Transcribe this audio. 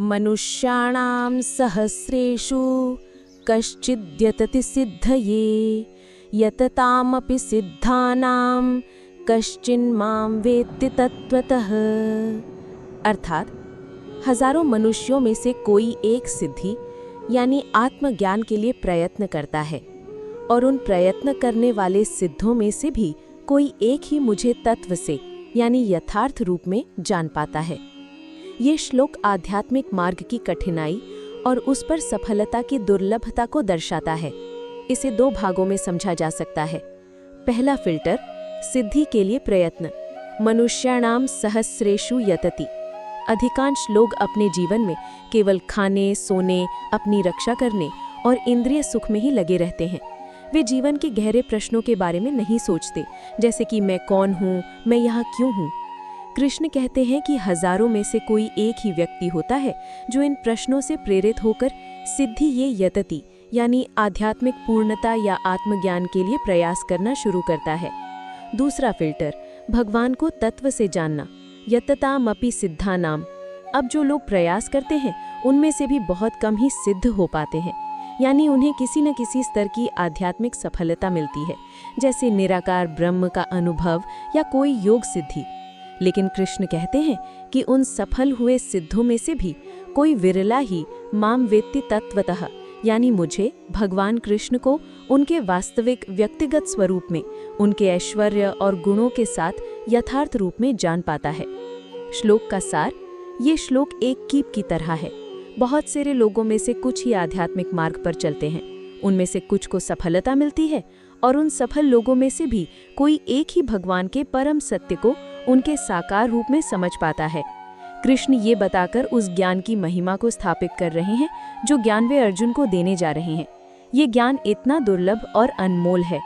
मनुष्याणां सहस्रेषु कश्चिद्यतति सिद्धये यततामपि सिद्धानां कश्चिन्मां वेत्ति तत्त्वतः। अर्थात हजारों मनुष्यों में से कोई एक सिद्धि यानी आत्मज्ञान के लिए प्रयत्न करता है और उन प्रयत्न करने वाले सिद्धों में से भी कोई एक ही मुझे तत्व से यानी यथार्थ रूप में जान पाता है। ये श्लोक आध्यात्मिक मार्ग की कठिनाई और उस पर सफलता की दुर्लभता को दर्शाता है। इसे दो भागों में समझा जा सकता है। पहला फिल्टर, सिद्धि के लिए प्रयत्न। मनुष्याणाम सहस्रेषु यतति। अधिकांश लोग अपने जीवन में केवल खाने, सोने, अपनी रक्षा करने और इंद्रिय सुख में ही लगे रहते हैं। वे जीवन के गहरे प्रश्नों के बारे में नहीं सोचते, जैसे कि मैं कौन हूँ, मैं यहाँ क्यों हूँ। कृष्ण कहते हैं कि हजारों में से कोई एक ही व्यक्ति होता है जो इन प्रश्नों से प्रेरित होकर सिद्धि ये यतति यानी आध्यात्मिक पूर्णता या आत्मज्ञान के लिए प्रयास करना शुरू करता है। दूसरा फिल्टर, भगवान को तत्व से जानना। यततामपि सिद्धानाम। अब जो लोग प्रयास करते हैं उनमें से भी बहुत कम ही सिद्ध हो पाते हैं, यानी उन्हें किसी न किसी स्तर की आध्यात्मिक सफलता मिलती है, जैसे निराकार ब्रह्म का अनुभव या कोई योग सिद्धि। लेकिन कृष्ण कहते हैं कि उन सफल हुए सिद्धों में से भी कोई विरला ही माम वेत्ति तत्वतः यानी मुझे, भगवान कृष्ण को उनके वास्तविक व्यक्तिगत स्वरूप में, उनके ऐश्वर्य और गुणों के साथ यथार्थ रूप में जान पाता है। श्लोक का सार, ये श्लोक एक कीप की तरह है। बहुत सारे लोगों में से कुछ ही आध्यात्मिक मार्ग पर चलते हैं, उनमें से कुछ को सफलता मिलती है और उन सफल लोगों में से भी कोई एक ही भगवान के परम सत्य को उनके साकार रूप में समझ पाता है। कृष्ण ये बताकर उस ज्ञान की महिमा को स्थापित कर रहे हैं जो ज्ञान वे अर्जुन को देने जा रहे हैं। ये ज्ञान इतना दुर्लभ और अनमोल है